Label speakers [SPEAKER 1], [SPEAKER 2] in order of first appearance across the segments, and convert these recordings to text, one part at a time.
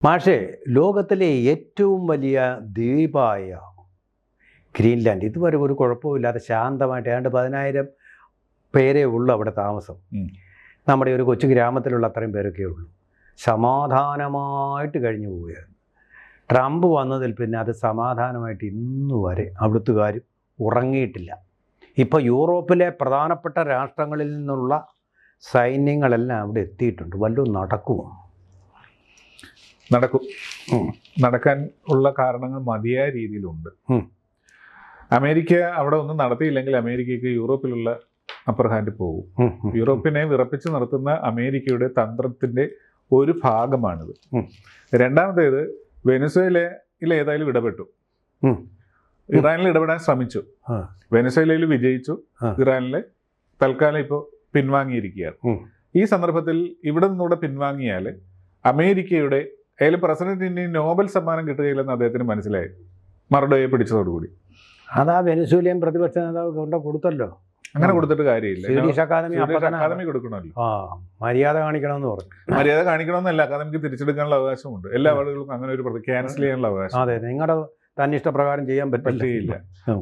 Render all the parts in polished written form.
[SPEAKER 1] മാഷേ, ലോകത്തിലെ ഏറ്റവും വലിയ ദ്വീപായ ഗ്രീൻലാൻഡ് ഇതുവരെ ഒരു കുഴപ്പമില്ലാതെ ശാന്തമായിട്ട് ഏതാണ്ട് 10,000 പേരേ ഉള്ളൂ അവിടെ താമസം. നമ്മുടെ ഒരു കൊച്ചു ഗ്രാമത്തിലുള്ള അത്രയും പേരൊക്കെ ഉള്ളൂ. സമാധാനമായിട്ട് കഴിഞ്ഞു പോവുകയാണ്. ട്രംപ് വന്നതിൽ പിന്നെ അത് സമാധാനമായിട്ട് ഇന്നു വരെ അവിടുത്തുകാർ ഉറങ്ങിയിട്ടില്ല. ഇപ്പോൾ യൂറോപ്പിലെ പ്രധാനപ്പെട്ട രാഷ്ട്രങ്ങളിൽ നിന്നുള്ള സൈന്യങ്ങളെല്ലാം അവിടെ എത്തിയിട്ടുണ്ട്. വല്ലതും നടക്കുമോ?
[SPEAKER 2] നടക്കും. നടക്കാൻ ഉള്ള കാരണങ്ങൾ മതിയായ രീതിയിലുണ്ട്. അമേരിക്ക അവിടെ ഒന്നും നടത്തിയില്ലെങ്കിൽ അമേരിക്കയ്ക്ക് യൂറോപ്പിലുള്ള അപ്പർ ഹാൻഡ് പോകും. യൂറോപ്പിനെ വിറപ്പിച്ച് നിർത്തുന്ന അമേരിക്കയുടെ തന്ത്രത്തിന്റെ ഒരു ഭാഗമാണിത്. രണ്ടാമത്തേത്, വെനസ്വേലയിൽ ഏതായാലും ഇടപെട്ടു. ഇറാനിൽ ഇടപെടാൻ ശ്രമിച്ചു. വെനസ്വേലയിൽ വിജയിച്ചു. ഇറാനിൽ തൽക്കാലം ഇപ്പോൾ പിൻവാങ്ങിയിരിക്കുകയാണ്. ഈ സന്ദർഭത്തിൽ ഇവിടെ നിന്നൂടെ പിൻവാങ്ങിയാൽ അമേരിക്കയുടെ അതിൽ പ്രസിഡന്റിന് നോബൽ സമ്മാനം കിട്ടുകയില്ലെന്ന് അദ്ദേഹത്തിന് മനസ്സിലായി, മർഡോയെ പിടിച്ചതോടുകൂടി.
[SPEAKER 1] അതാ വെനസ്വേലിയൻ പ്രതിപക്ഷ നേതാവ് കൊണ്ട് കൊടുത്തല്ലോ.
[SPEAKER 2] അങ്ങനെ കൊടുത്തിട്ട് കാര്യമില്ല.
[SPEAKER 1] സ്വീഡിഷ്
[SPEAKER 2] അക്കാദമി കൊടുക്കണമല്ലോ.
[SPEAKER 1] മര്യാദ കാണിക്കണമെന്ന് പറഞ്ഞു.
[SPEAKER 2] മര്യാദ കാണിക്കണമെന്നല്ല, അക്കാദമിക്ക് തിരിച്ചെടുക്കാനുള്ള അവകാശമുണ്ട്. എല്ലാ ആളുകൾക്കും അങ്ങനെ ഒരു ക്യാൻസൽ ചെയ്യാനുള്ള അവകാശം.
[SPEAKER 1] അതെ, നിങ്ങളുടെ തന്നിഷ്ടപ്രകാരം ചെയ്യാൻ പറ്റില്ല.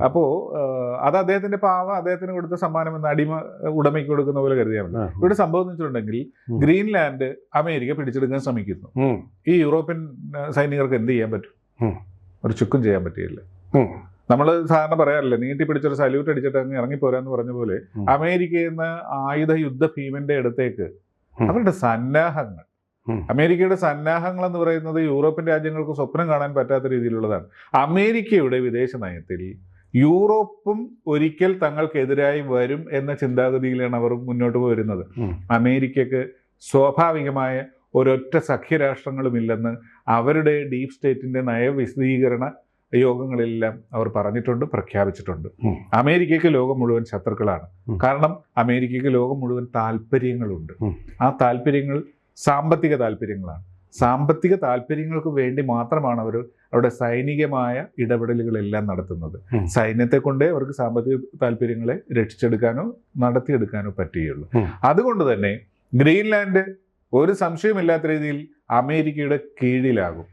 [SPEAKER 2] അപ്പോ അത് അദ്ദേഹത്തിന്റെ അദ്ദേഹത്തിന് കൊടുത്ത സമ്മാനം എന്ന അടിമ ഉടമയ്ക്ക് കൊടുക്കുന്ന പോലെ കരുതിയാൽ മതി. ഇവിടെ സംഭവം എന്ന് വെച്ചിട്ടുണ്ടെങ്കിൽ ഗ്രീൻലാൻഡ് അമേരിക്ക പിടിച്ചെടുക്കാൻ ശ്രമിക്കുന്നു. ഈ യൂറോപ്യൻ സൈനികർക്ക് എന്ത് ചെയ്യാൻ പറ്റും? ഒരു ചുക്കും ചെയ്യാൻ പറ്റിയില്ല. നമ്മൾ സാധാരണ പറയാറില്ലേ, നീട്ടി പിടിച്ചൊരു സല്യൂട്ട് അടിച്ചിട്ട് അങ്ങ് ഇറങ്ങിപ്പോരാന്ന് പറഞ്ഞ പോലെ അമേരിക്കയിൽ നിന്ന് ആയുധ യുദ്ധ ഭീമന്റെ അടുത്തേക്ക് അവരുടെ സന്നാഹങ്ങൾ, അമേരിക്കയുടെ സന്നാഹങ്ങൾ എന്ന് പറയുന്നത് യൂറോപ്യൻ രാജ്യങ്ങൾക്ക് സ്വപ്നം കാണാൻ പറ്റാത്ത രീതിയിലുള്ളതാണ്. അമേരിക്കയുടെ വിദേശ നയത്തിൽ യൂറോപ്പും ഒരിക്കൽ തങ്ങൾക്കെതിരായി വരും എന്ന ചിന്താഗതിയിലാണ് അവർ മുന്നോട്ട് വരുന്നത്. അമേരിക്കക്ക് സ്വാഭാവികമായ ഒരൊറ്റ സഖ്യരാഷ്ട്രങ്ങളുമില്ലെന്ന് അവരുടെ ഡീപ് സ്റ്റേറ്റിന്റെ നയവിശദീകരണ യോഗങ്ങളിലെല്ലാം അവർ പറഞ്ഞിട്ടുണ്ട്, പ്രഖ്യാപിച്ചിട്ടുണ്ട്. അമേരിക്കയ്ക്ക് ലോകം മുഴുവൻ ശത്രുക്കളാണ്. കാരണം അമേരിക്കയ്ക്ക് ലോകം മുഴുവൻ താല്പര്യങ്ങളുണ്ട്. ആ താല്പര്യങ്ങൾ സാമ്പത്തിക താല്പര്യങ്ങളാണ്. സാമ്പത്തിക താല്പര്യങ്ങൾക്ക് വേണ്ടി മാത്രമാണ് അവർ അവരുടെ സൈനികമായ ഇടപെടലുകളെല്ലാം നടത്തുന്നത്. സൈന്യത്തെ കൊണ്ടേ അവർക്ക് സാമ്പത്തിക താല്പര്യങ്ങളെ രക്ഷിച്ചെടുക്കാനോ നടത്തിയെടുക്കാനോ പറ്റുകയുള്ളൂ. അതുകൊണ്ട് തന്നെ ഗ്രീൻലാൻഡ് ഒരു സംശയമില്ലാത്ത രീതിയിൽ അമേരിക്കയുടെ കീഴിലാകും.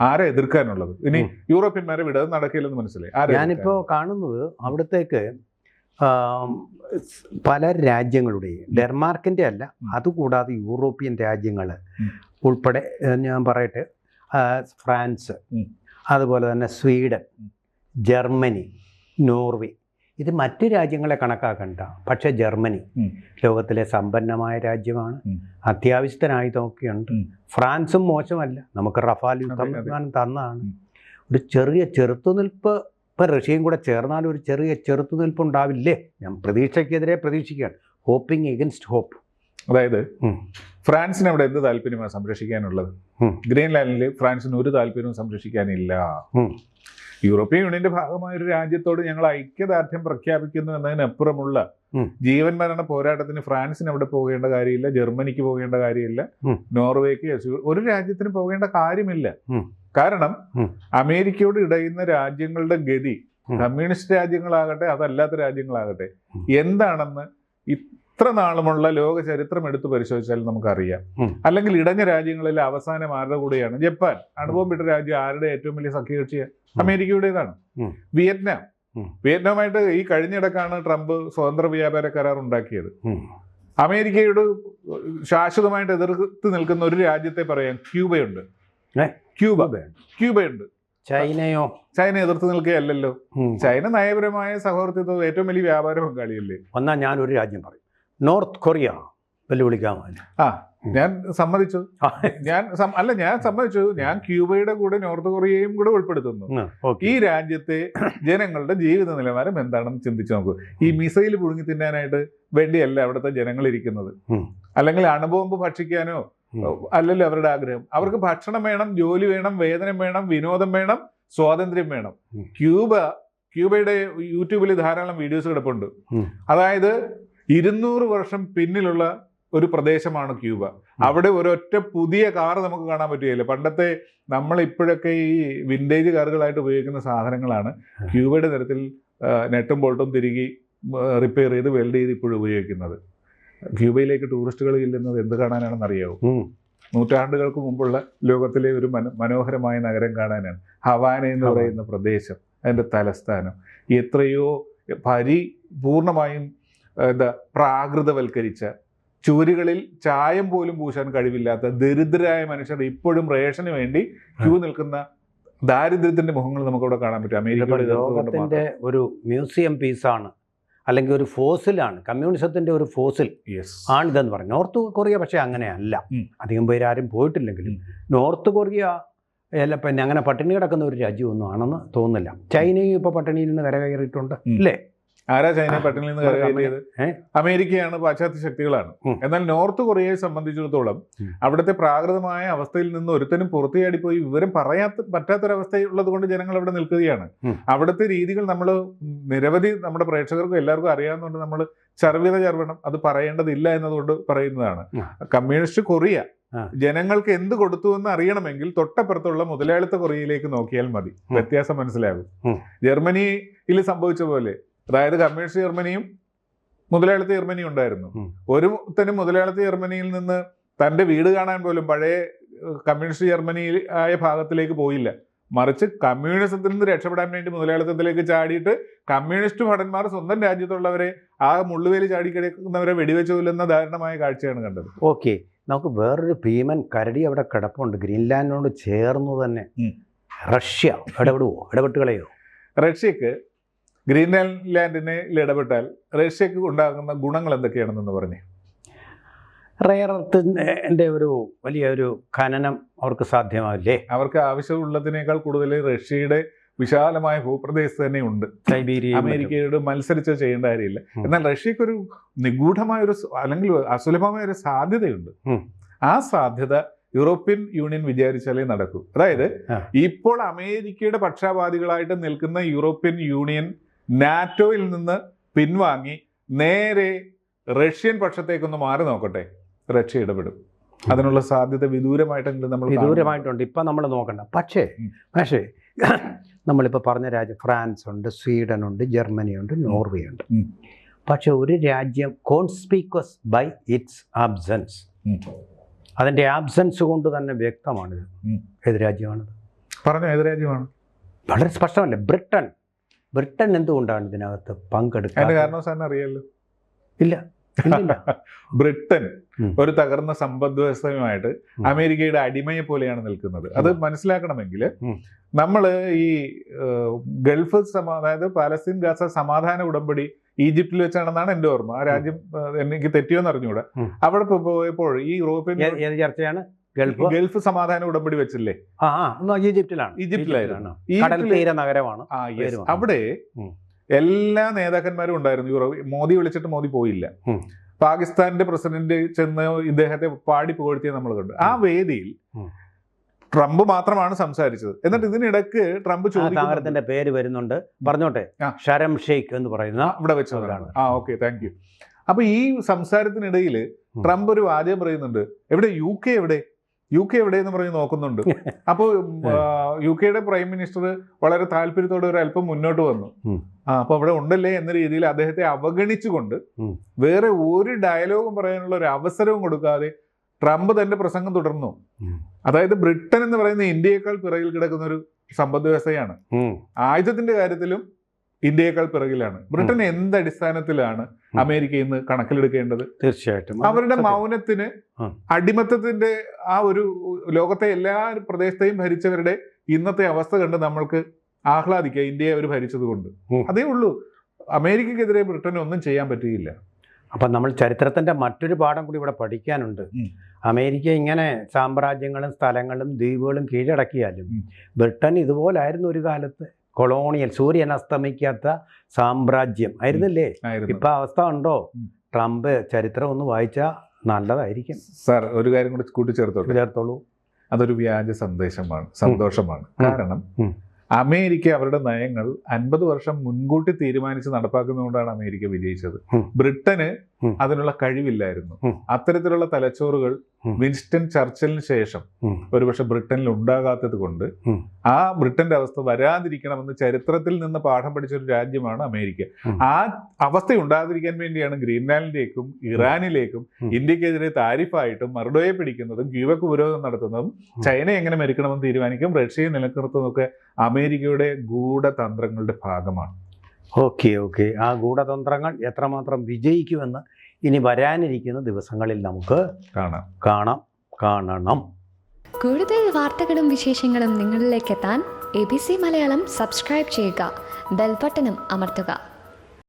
[SPEAKER 2] ആരെ എതിർക്കാനുള്ളത്? ഇനി യൂറോപ്യന്മാരെ വിടാതെ നടക്കില്ലെന്ന് മനസ്സിലായി.
[SPEAKER 1] ഞാനിപ്പോൾ കാണുന്നത് അവിടത്തേക്ക് പല രാജ്യങ്ങളുടെയും, ഡെൻമാർക്കിൻ്റെ അല്ല, അതുകൂടാതെ യൂറോപ്യൻ രാജ്യങ്ങൾ ഉൾപ്പെടെ ഞാൻ പറയട്ടെ, ഫ്രാൻസ്, അതുപോലെ തന്നെ സ്വീഡൻ, ജർമ്മനി, നോർവേ, ഇത് മറ്റ് രാജ്യങ്ങളെ കണക്കാക്കണ്ട. പക്ഷേ ജർമ്മനി ലോകത്തിലെ സമ്പന്നമായ രാജ്യമാണ്. അത്യാവശ്യത്തിന് ആയുധമൊക്കെയുണ്ട്. ഫ്രാൻസും മോശമല്ല, നമുക്ക് റഫാൽ യുദ്ധവിമാനം തന്നതാണ്. ഒരു ചെറിയ ചെറുത്തുനിൽപ്പ്, ഇപ്പം റഷ്യയും കൂടെ ചേർന്നാൽ ഒരു ചെറിയ ചെറുത്തുനിൽപ്പ് ഉണ്ടാവില്ലേ? ഞാൻ പ്രതീക്ഷയ്ക്കെതിരെ പ്രതീക്ഷിക്കുകയാണ്. Hoping against hope.
[SPEAKER 2] അതായത് ഫ്രാൻസിന് അവിടെ എന്ത് താല്പര്യമാണ് സംരക്ഷിക്കാനുള്ളത്? ഗ്രീൻലാൻഡിൽ ഫ്രാൻസിന് ഒരു താല്പര്യവും സംരക്ഷിക്കാനില്ല. യൂറോപ്യൻ യൂണിയന്റെ ഭാഗമായ ഒരു രാജ്യത്തോട് ഞങ്ങൾ ഐക്യദാർഢ്യം പ്രഖ്യാപിക്കുന്നു എന്നതിനപ്പുറമുള്ള ജീവൻ മരണ പോരാട്ടത്തിന് ഫ്രാൻസിന് അവിടെ പോകേണ്ട കാര്യമില്ല, ജർമ്മനിക്ക് പോകേണ്ട കാര്യമില്ല, നോർവേക്ക്, ഒരു രാജ്യത്തിന് പോകേണ്ട കാര്യമില്ല. കാരണം അമേരിക്കയോട് ഇടയുന്ന രാജ്യങ്ങളുടെ ഗതി, കമ്മ്യൂണിസ്റ്റ് രാജ്യങ്ങളാകട്ടെ അതല്ലാത്ത രാജ്യങ്ങളാകട്ടെ, എന്താണെന്ന് ഇത്ര നാളുമുള്ള ലോക ചരിത്രം എടുത്തു പരിശോധിച്ചാൽ നമുക്കറിയാം. അല്ലെങ്കിൽ ഇടഞ്ഞ രാജ്യങ്ങളിൽ അവസാനം ആരുടെ കൂടെയാണ്? ജപ്പാൻ അനുഭവം വിട്ട രാജ്യം ആരുടെ ഏറ്റവും വലിയ സഖ്യകക്ഷിയാണ്? അമേരിക്കയുടേതാണ്. വിയറ്റ്നാമായിട്ട് ഈ കഴിഞ്ഞിടക്കാണ് ട്രംപ് സ്വതന്ത്ര വ്യാപാര കരാർ ഉണ്ടാക്കിയത്. അമേരിക്കയോട് ശാശ്വതമായിട്ട് എതിർത്ത് നിൽക്കുന്ന ഒരു രാജ്യത്തെ പറയാം, ക്യൂബയുണ്ട്. ക്യൂബയുണ്ട്.
[SPEAKER 1] ചൈനയോ?
[SPEAKER 2] ചൈന എതിർത്ത് നിൽക്കുകയല്ലല്ലോ. ചൈന നയപരമായ സൗഹൃദത്വം ഏറ്റവും വലിയ വ്യാപാര പങ്കാളിയല്ലേ.
[SPEAKER 1] വന്നാൽ ഞാനൊരു രാജ്യം പറയും, നോർത്ത് കൊറിയ വെല്ലുവിളിക്കാമോ?
[SPEAKER 2] ഞാൻ സമ്മതിച്ചു. ഞാൻ സമ്മതിച്ചു. ഞാൻ ക്യൂബയുടെ കൂടെ നോർത്ത് കൊറിയയും കൂടെ ഉൾപ്പെടുത്തുന്നു. ഈ രാജ്യത്തെ ജനങ്ങളുടെ ജീവിത നിലവാരം എന്താണെന്ന് ചിന്തിച്ചു നോക്കൂ. ഈ മിസൈൽ പുഴുങ്ങി തിന്നാനായിട്ട് വേണ്ടിയല്ല അവിടുത്തെ ജനങ്ങൾ ഇരിക്കുന്നത്. അല്ലെങ്കിൽ അണുബോംബ് ഭക്ഷിക്കാനോ അല്ലല്ലോ അവരുടെ ആഗ്രഹം. അവർക്ക് ഭക്ഷണം വേണം, ജോലി വേണം, വേതനം വേണം, വിനോദം വേണം, സ്വാതന്ത്ര്യം വേണം. ക്യൂബയുടെ യൂട്യൂബിൽ ധാരാളം വീഡിയോസ് കിടപ്പുണ്ട്. അതായത് 200 വർഷം പിന്നിലുള്ള ഒരു പ്രദേശമാണ് ക്യൂബ. അവിടെ ഒരൊറ്റ പുതിയ കാർ നമുക്ക് കാണാൻ പറ്റുകയില്ല. പണ്ടത്തെ നമ്മൾ ഇപ്പോഴൊക്കെ ഈ വിൻറ്റേജ് കാറുകളായിട്ട് ഉപയോഗിക്കുന്ന സാധനങ്ങളാണ് ക്യൂബയുടെ തരത്തിൽ നെട്ടും ബോൾട്ടും തിരികെ റിപ്പയർ ചെയ്ത് വെൽഡ് ചെയ്ത് ഇപ്പോഴും ഉപയോഗിക്കുന്നത്. ക്യൂബയിലേക്ക് ടൂറിസ്റ്റുകൾ ഇല്ലെന്നത് എന്ത് കാണാനാണെന്ന് അറിയാവൂ? നൂറ്റാണ്ടുകൾക്ക് മുമ്പുള്ള ലോകത്തിലെ ഒരു മനോഹരമായ നഗരം കാണാനാണ്. ഹവാന എന്ന് പറയുന്ന പ്രദേശം, അതിൻ്റെ തലസ്ഥാനം എത്രയോ പൂർണ്ണമായും പ്രാകൃതവൽക്കരിച്ച, ചുവരുകളിൽ ചായം പോലും പൂശാൻ കഴിവില്ലാത്ത ദരിദ്രരായ മനുഷ്യർ ഇപ്പോഴും റേഷന് വേണ്ടി ക്യൂ നിൽക്കുന്ന ദാരിദ്ര്യത്തിന്റെ മുഖങ്ങൾ നമുക്കവിടെ കാണാൻ പറ്റും.
[SPEAKER 1] അമേരിക്കയുടെ ഒരു മ്യൂസിയം പീസാണ്, അല്ലെങ്കിൽ ഒരു ഫോസിലാണ്, കമ്മ്യൂണിസത്തിന്റെ ഒരു ഫോസിൽ ആണിതെന്ന് പറഞ്ഞു. നോർത്ത് കൊറിയ പക്ഷേ അങ്ങനെയല്ല. അധികം പേര് ആരും പോയിട്ടില്ലെങ്കിലും നോർത്ത് കൊറിയ പിന്നെ അങ്ങനെ പട്ടിണി കിടക്കുന്ന ഒരു രാജ്യമൊന്നും ആണെന്ന് തോന്നുന്നില്ല. ചൈനയും ഇപ്പോൾ പട്ടിണിയിൽ നിന്ന് കരകയറിയിട്ടുണ്ട് അല്ലേ?
[SPEAKER 2] ആരാ ചൈന പട്ടിണിയിൽ നിന്ന് കരകയറിയത്? അമേരിക്കയാണ്, പാശ്ചാത്യ ശക്തികളാണ്. എന്നാൽ നോർത്ത് കൊറിയയെ സംബന്ധിച്ചിടത്തോളം അവിടുത്തെ പ്രാകൃതമായ അവസ്ഥയിൽ നിന്ന് ഒരുത്തനും പുറത്തുചാടിപ്പോയി വിവരം പറ്റാത്തൊരവസ്ഥയുള്ളത് കൊണ്ട് ജനങ്ങൾ അവിടെ നിൽക്കുകയാണ്. അവിടുത്തെ രീതികൾ നമ്മൾ നിരവധി നമ്മുടെ പ്രേക്ഷകർക്കും എല്ലാവർക്കും അറിയാവുന്നതുകൊണ്ട് നമ്മൾ ചർവണം അത് പറയേണ്ടതില്ല എന്നതുകൊണ്ട് പറയുന്നതാണ്. കമ്മ്യൂണിസ്റ്റ് കൊറിയ ജനങ്ങൾക്ക് എന്ത് കൊടുത്തു എന്ന് അറിയണമെങ്കിൽ തൊട്ടപ്പുറത്തുള്ള മുതലാളിത്ത കൊറിയയിലേക്ക് നോക്കിയാൽ മതി, വ്യത്യാസം മനസ്സിലാകും. ജർമ്മനിയിൽ സംഭവിച്ച പോലെ, അതായത് കമ്മ്യൂണിസ്റ്റ് ജർമ്മനിയും മുതലാളിത്ത ജർമ്മനിയും ഉണ്ടായിരുന്നു. ഒരുത്തനും മുതലാളിത്ത ജർമ്മനിയിൽ നിന്ന് തൻ്റെ വീട് കാണാൻ പോലും പഴയ കമ്മ്യൂണിസ്റ്റ് ജർമ്മനി ആയ ഭാഗത്തിലേക്ക് പോയില്ല. മറിച്ച് കമ്മ്യൂണിസത്തിൽ നിന്ന് രക്ഷപ്പെടാൻ വേണ്ടി മുതലാളിത്തത്തിലേക്ക് ചാടിയിട്ട് കമ്മ്യൂണിസ്റ്റ് ഭടന്മാർ സ്വന്തം രാജ്യത്തുള്ളവരെ ആ മുള്ളുവേലി ചാടി കിടക്കുന്നവരെ വെടിവെച്ച് കൊല്ലുന്ന ദാരുണമായ കാഴ്ചയാണ് കണ്ടത്.
[SPEAKER 1] ഓക്കെ, നമുക്ക് വേറൊരു ഭീമൻ കരടി അവിടെ കിടപ്പുണ്ട്, ഗ്രീൻലാൻഡിനോട് ചേർന്ന് തന്നെ. റഷ്യ ഇടപെട്ട് കളയോ?
[SPEAKER 2] റഷ്യക്ക് ഗ്രീൻലാൻഡിനെ ഇടപെട്ടാൽ റഷ്യക്ക് ഉണ്ടാകുന്ന ഗുണങ്ങൾ എന്തൊക്കെയാണെന്ന് പറഞ്ഞേ.
[SPEAKER 1] റെയർ എർത്തിൻ്റെ ഒരു വലിയൊരു ഖനനം അവർക്ക് സാധ്യമാവില്ലേ?
[SPEAKER 2] അവർക്ക് ആവശ്യമുള്ളതിനേക്കാൾ കൂടുതൽ റഷ്യയുടെ വിശാലമായ ഭൂപ്രദേശത്ത് തന്നെ ഉണ്ട്.
[SPEAKER 1] സൈബീരിയ,
[SPEAKER 2] അമേരിക്കയോട് മത്സരിച്ച് ചെയ്യേണ്ട കാര്യമില്ല. എന്നാൽ റഷ്യക്കൊരു നിഗൂഢമായൊരു അല്ലെങ്കിൽ അസുലഭമായൊരു സാധ്യതയുണ്ട്. ആ സാധ്യത യൂറോപ്യൻ യൂണിയൻ വിചാരിച്ചാലേ നടക്കൂ. അതായത് ഇപ്പോൾ അമേരിക്കയുടെ പക്ഷാപാതികളായിട്ട് നിൽക്കുന്ന യൂറോപ്യൻ യൂണിയൻ നാറ്റോയിൽ നിന്ന് പിൻവാങ്ങി നേരെ റഷ്യൻ പക്ഷത്തേക്കൊന്ന് മാറി നോക്കട്ടെ, റഷ്യ ഇടപെടും. അതിനുള്ള സാധ്യത
[SPEAKER 1] വിദൂരമായിട്ടുണ്ട്. ഇപ്പം നമ്മൾ നോക്കണ്ട. പക്ഷേ നമ്മളിപ്പോൾ പറഞ്ഞ രാജ്യം ഫ്രാൻസ് ഉണ്ട്, സ്വീഡൻ ഉണ്ട്, ജർമ്മനി ഉണ്ട്, നോർവേ ഉണ്ട്. പക്ഷെ ഒരു രാജ്യം കോൺസ്പീക്വസ് ബൈ ഇറ്റ്സ് ആബ്സെൻസ്, അതിൻ്റെ ആബ്സെൻസ് കൊണ്ട് തന്നെ വ്യക്തമാണിത്. ഏത് രാജ്യമാണിത്?
[SPEAKER 2] പറഞ്ഞു, ഏത് രാജ്യമാണ്?
[SPEAKER 1] വളരെ സ്പഷ്ടമല്ലേ? ബ്രിട്ടൻ എന്തുകൊണ്ടാണ് ഇതിനകത്ത് പങ്കെടുക്കുന്നത്?
[SPEAKER 2] കാരണം സാറിന് അറിയാലോ.
[SPEAKER 1] ഇല്ല.
[SPEAKER 2] ബ്രിട്ടൻ ഒരു തകർന്ന സമ്പദ് വ്യവസ്ഥയുമായിട്ട് അമേരിക്കയുടെ അടിമയെ പോലെയാണ് നിൽക്കുന്നത്. അത് മനസ്സിലാക്കണമെങ്കിൽ നമ്മൾ ഈ ഗൾഫ് അതായത് പാലസ്തീൻ ഗാസ സമാധാന ഉടമ്പടി ഈജിപ്തിൽ വെച്ചാണെന്നാണ് എൻ്റെ ഓർമ്മ. ആ രാജ്യം എനിക്ക് തെറ്റിയോന്ന് അറിഞ്ഞുകൂടാ. അവിടെ പോയപ്പോൾ ഈ യൂറോപ്യൻ
[SPEAKER 1] ചർച്ചയാണ്
[SPEAKER 2] ഗൾഫ് സമാധാന ഉടമ്പടി വെച്ചില്ലേ?
[SPEAKER 1] ഈജിപ്തിലായിരുന്നു. നഗരമാണ്.
[SPEAKER 2] അവിടെ എല്ലാ നേതാക്കന്മാരും ഉണ്ടായിരുന്നു. മോദി വിളിച്ചിട്ട് മോദി പോയില്ല. പാകിസ്ഥാന്റെ പ്രസിഡന്റ് ചെന്ന് ഇദ്ദേഹത്തെ പാടി പുകഴ്ത്തിയ നമ്മൾ കണ്ടു. ആ വേദിയിൽ ട്രംപ് മാത്രമാണ് സംസാരിച്ചത്. എന്നിട്ട് ഇതിനിടക്ക് ട്രംപ്
[SPEAKER 1] ചോദിക്കുന്നതിന്റെ പേര് വരുന്നുണ്ട്, പറഞ്ഞോട്ടെ, ഷരം ഷെയ്ഖ് എന്ന് പറയുന്ന
[SPEAKER 2] ഇവിടെ വെച്ചതാണ്. Okay, thank you. അപ്പൊ ഈ സംസാരത്തിനിടയിൽ ട്രംപ് ഒരു വാചകം പറയുന്നുണ്ട്, യു കെ എവിടെ എന്ന് പറഞ്ഞ് നോക്കുന്നുണ്ട്. അപ്പോൾ യു കെയുടെ പ്രൈം മിനിസ്റ്റർ വളരെ താല്പര്യത്തോടെ ഒരു അല്പം മുന്നോട്ട് വന്നു. അപ്പൊ അവിടെ ഉണ്ടല്ലേ എന്ന രീതിയിൽ അദ്ദേഹത്തെ അവഗണിച്ചുകൊണ്ട് വേറെ ഒരു ഡയലോഗും പറയാനുള്ള ഒരു അവസരവും കൊടുക്കാതെ ട്രംപ് തന്റെ പ്രസംഗം തുടർന്നു. അതായത് ബ്രിട്ടൻ എന്ന് പറയുന്ന ഇന്ത്യയേക്കാൾ പിറകിൽ കിടക്കുന്ന ഒരു സമ്പദ് വ്യവസ്ഥയാണ്. ആയുധത്തിന്റെ കാര്യത്തിലും ഇന്ത്യയേക്കാൾ പിറകിലാണ്. ബ്രിട്ടൻ എന്തടിസ്ഥാനത്തിലാണ് അമേരിക്ക ഇന്ന് കണക്കിലെടുക്കേണ്ടത്?
[SPEAKER 1] തീർച്ചയായിട്ടും
[SPEAKER 2] അവരുടെ മൗനത്തിന്, അടിമത്തത്തിന്റെ ആ ഒരു ലോകത്തെ എല്ലാ പ്രദേശത്തെയും ഭരിച്ചവരുടെ ഇന്നത്തെ അവസ്ഥ കണ്ട് നമ്മൾക്ക് ആഹ്ലാദിക്കുക, ഇന്ത്യയെ അവർ ഭരിച്ചത് കൊണ്ട്. അതേ ഉള്ളൂ. അമേരിക്കക്കെതിരെ ബ്രിട്ടന് ഒന്നും ചെയ്യാൻ പറ്റുകയില്ല.
[SPEAKER 1] അപ്പം നമ്മൾ ചരിത്രത്തിന്റെ മറ്റൊരു പാഠം കൂടി ഇവിടെ പഠിക്കാനുണ്ട്. അമേരിക്ക ഇങ്ങനെ സാമ്രാജ്യങ്ങളും സ്ഥലങ്ങളും ദ്വീപുകളും കീഴടക്കിയാലും ബ്രിട്ടൻ ഇതുപോലായിരുന്നു ഒരു കാലത്ത്. കൊളോണിയൽ, സൂര്യൻ അസ്തമിക്കാത്ത സാമ്രാജ്യം ആയിരുന്നില്ലേ? ഇപ്പൊ അവസ്ഥ ഉണ്ടോ? ട്രംപ് ചരിത്രം ഒന്ന് വായിച്ചാൽ നല്ലതായിരിക്കും.
[SPEAKER 2] സാർ, ഒരു കാര്യം കൂടി കൂട്ടിച്ചേർത്തോളൂ. അതൊരു വ്യാജ സന്തോഷമാണ്. കാരണം അമേരിക്ക അവരുടെ നയങ്ങൾ 50 വർഷം മുൻകൂട്ടി തീരുമാനിച്ച് നടപ്പാക്കുന്നതുകൊണ്ടാണ് അമേരിക്ക വിജയിച്ചത്. ബ്രിട്ടന് അതിനുള്ള കഴിവില്ലായിരുന്നു. അത്തരത്തിലുള്ള തലച്ചോറുകൾ വിൻസ്റ്റൺ ചർച്ചിലിന് ശേഷം ഒരുപക്ഷെ ബ്രിട്ടനിൽ ഉണ്ടാകാത്തത് കൊണ്ട് ആ ബ്രിട്ടന്റെ അവസ്ഥ വരാതിരിക്കണമെന്ന് ചരിത്രത്തിൽ നിന്ന് പാഠം പഠിച്ച ഒരു രാജ്യമാണ് അമേരിക്ക. ആ അവസ്ഥ ഉണ്ടാകാതിരിക്കാൻ വേണ്ടിയാണ് ഗ്രീൻലാൻഡിലേക്കും ഇറാനിലേക്കും ഇന്ത്യക്കെതിരെ താരിഫായിട്ടും മർഡോയെ പിടിക്കുന്നതും ക്യൂബക്ക് ഉപരോധം നടത്തുന്നതും ചൈന എങ്ങനെ മരിക്കണമെന്ന് തീരുമാനിക്കും, റഷ്യയെ നിലനിർത്തുന്നതൊക്കെ അമേരിക്കയുടെ ഗൂഢതന്ത്രങ്ങളുടെ ഭാഗമാണ്.
[SPEAKER 1] ഓക്കെ ആ ഗൂഢതന്ത്രങ്ങൾ എത്രമാത്രം വിജയിക്കുമെന്ന് ഇനി വരാനിരിക്കുന്ന ദിവസങ്ങളിൽ നമുക്ക് കാണണം.
[SPEAKER 3] കൂടുതൽ വാർത്തകളും വിശേഷങ്ങളും നിങ്ങളിലേക്ക് എത്താൻ ABC മലയാളം സബ്സ്ക്രൈബ് ചെയ്യുക, ബെൽ ബട്ടണും അമർത്തുക.